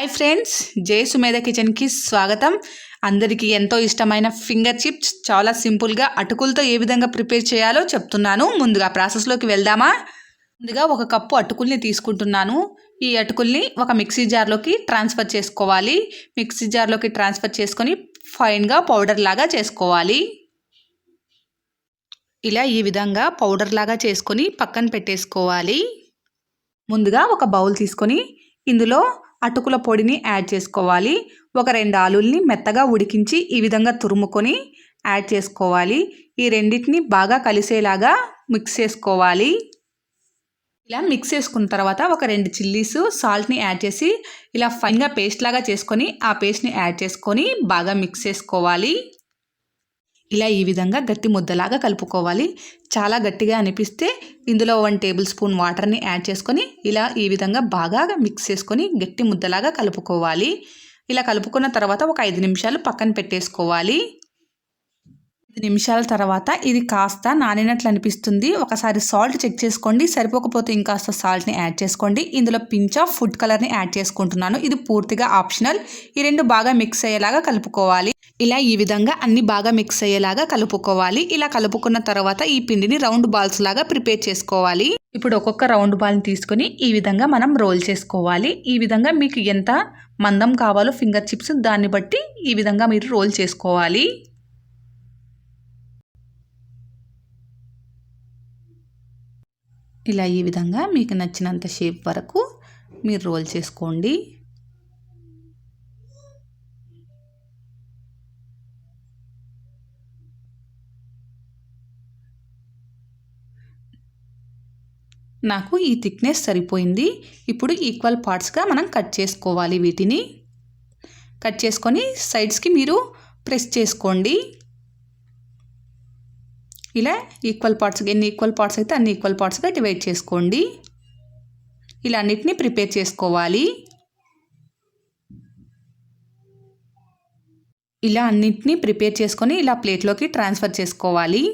Hi friends, జై సుమేధ కిచెన్కి స్వాగతం. అందరికీ ఎంతో ఇష్టమైన ఫింగర్ చిప్స్ చాలా సింపుల్గా అటుకులతో ఏ విధంగా ప్రిపేర్ చేయాలో చెప్తున్నాను. ముందుగా ప్రాసెస్లోకి వెళ్దామా. ముందుగా ఒక కప్పు అటుకుల్ని తీసుకుంటున్నాను. ఈ అటుకుల్ని ఒక మిక్సీ జార్లోకి ట్రాన్స్ఫర్ చేసుకోవాలి. మిక్సీ జార్లోకి ట్రాన్స్ఫర్ చేసుకొని ఫైన్గా పౌడర్ లాగా చేసుకోవాలి. ఇలా ఈ విధంగా పౌడర్ లాగా చేసుకొని పక్కన పెట్టేసుకోవాలి. ముందుగా ఒక బౌల్ తీసుకొని ఇందులో అటుకుల పొడిని యాడ్ చేసుకోవాలి. ఒక 2 ఆలుల్ని మెత్తగా ఉడికించి ఈ విధంగా తురుముకొని యాడ్ చేసుకోవాలి. ఈ రెండింటిని బాగా కలిసేలాగా మిక్స్ చేసుకోవాలి. ఇలా మిక్స్ చేసుకున్న తర్వాత ఒక 2 చిల్లీస్ సాల్ట్ని యాడ్ చేసి ఇలా ఫైన్గా పేస్ట్ లాగా చేసుకొని ఆ పేస్ట్ని యాడ్ చేసుకొని బాగా మిక్స్ చేసుకోవాలి. ఇలా ఈ విధంగా గట్టి ముద్దలాగా కలుపుకోవాలి. చాలా గట్టిగా అనిపిస్తే ఇందులో 1 టేబుల్ స్పూన్ వాటర్ని యాడ్ చేసుకొని ఇలా ఈ విధంగా బాగా మిక్స్ చేసుకొని గట్టి ముద్దలాగా కలుపుకోవాలి. ఇలా కలుపుకున్న తర్వాత ఒక 5 నిమిషాలు పక్కన పెట్టేసుకోవాలి. 5 నిమిషాల తర్వాత ఇది కాస్త నానినట్లు అనిపిస్తుంది. ఒకసారి సాల్ట్ చెక్ చేసుకోండి. సరిపోకపోతే ఇంకాస్త సాల్ట్ని యాడ్ చేసుకోండి. ఇందులో పించ్ ఆఫ్ ఫుడ్ కలర్ని యాడ్ చేసుకుంటున్నాను. ఇది పూర్తిగా ఆప్షనల్. ఈ రెండు బాగా మిక్స్ అయ్యేలాగా కలుపుకోవాలి. ఇలా ఈ విధంగా అన్ని బాగా మిక్స్ అయ్యేలాగా కలుపుకోవాలి. ఇలా కలుపుకున్న తర్వాత ఈ పిండిని రౌండ్ బాల్స్ లాగా ప్రిపేర్ చేసుకోవాలి. ఇప్పుడు ఒక్కొక్క రౌండ్ బాల్ని తీసుకొని ఈ విధంగా మనం రోల్ చేసుకోవాలి. ఈ విధంగా మీకు ఎంత మందం కావాలో ఫింగర్ చిప్స్ దాన్ని బట్టి ఈ విధంగా మీరు రోల్ చేసుకోవాలి. ఇలా ఈ విధంగా మీకు నచ్చినంత షేప్ వరకు మీరు రోల్ చేసుకోండి. నాకు ఈ థిక్నెస్ సరిపోయింది. ఇప్పుడు ఈక్వల్ పార్ట్స్గా మనం కట్ చేసుకోవాలి. వీటిని కట్ చేసుకొని సైడ్స్కి మీరు ప్రెస్ చేసుకోండి. ఇలా ఈక్వల్ పార్ట్స్గా ఎన్ని ఈక్వల్ పార్ట్స్ అయితే అన్ని ఈక్వల్ పార్ట్స్గా డివైడ్ చేసుకోండి. ఇలా అన్నిటినీ ప్రిపేర్ చేసుకోవాలి. ఇలా అన్నిటినీ ప్రిపేర్ చేసుకొని ఇలా ప్లేట్లోకి ట్రాన్స్ఫర్ చేసుకోవాలి.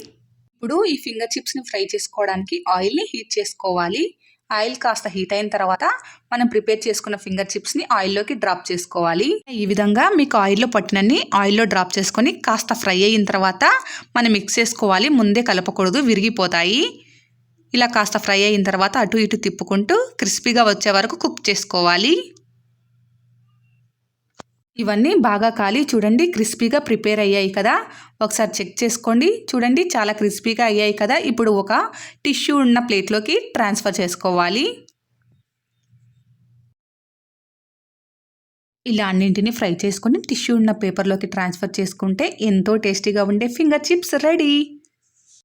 ఇప్పుడు ఈ ఫింగర్ చిప్స్ని ఫ్రై చేసుకోవడానికి ఆయిల్ని హీట్ చేసుకోవాలి. ఆయిల్ కాస్త హీట్ అయిన తర్వాత మనం ప్రిపేర్ చేసుకున్న ఫింగర్ చిప్స్ని ఆయిల్లోకి డ్రాప్ చేసుకోవాలి. ఈ విధంగా మీకు ఆయిల్లో పట్టినన్ని ఆయిల్లో డ్రాప్ చేసుకొని కాస్త ఫ్రై అయిన తర్వాత మనం మిక్స్ చేసుకోవాలి. ముందే కలపకూడదు, విరిగిపోతాయి. ఇలా కాస్త ఫ్రై అయిన తర్వాత అటు ఇటు తిప్పుకుంటూ క్రిస్పీగా వచ్చే వరకు కుక్ చేసుకోవాలి. ఇవన్నీ బాగా కాలి చూడండి క్రిస్పీగా ప్రిపేర్ అయ్యాయి కదా. ఒకసారి చెక్ చేసుకోండి. చూడండి చాలా క్రిస్పీగా అయ్యాయి కదా. ఇప్పుడు ఒక టిష్యూ ఉన్న ప్లేట్లోకి ట్రాన్స్ఫర్ చేసుకోవాలి. ఇలా అన్నింటినీ ఫ్రై చేసుకొని టిష్యూ ఉన్న పేపర్లోకి ట్రాన్స్ఫర్ చేసుకుంటే ఎంతో టేస్టీగా ఉండే ఫింగర్ చిప్స్ రెడీ.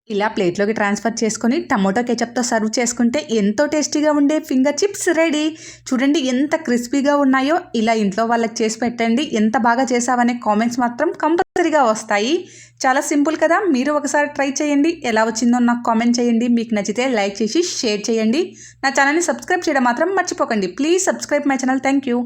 ఇలా ప్లేట్లోకి ట్రాన్స్ఫర్ చేసుకొని టమోటో కెచప్తో సర్వ్ చేసుకుంటే ఎంతో టేస్టీగా ఉండే ఫింగర్ చిప్స్ రెడీ. చూడండి ఎంత క్రిస్పీగా ఉన్నాయో. ఇలా ఇంట్లో వాళ్ళకి చేసి పెట్టండి. ఎంత బాగా చేసావనే కామెంట్స్ మాత్రం కంపల్సరీగా వస్తాయి. చాలా సింపుల్ కదా. మీరు ఒకసారి ట్రై చేయండి. ఎలా వచ్చిందో నాకు కామెంట్ చేయండి. మీకు నచ్చితే లైక్ చేసి షేర్ చేయండి. నా ఛానల్ని సబ్స్క్రైబ్ చేయడం మాత్రం మర్చిపోకండి. Please subscribe my channel. Thank you.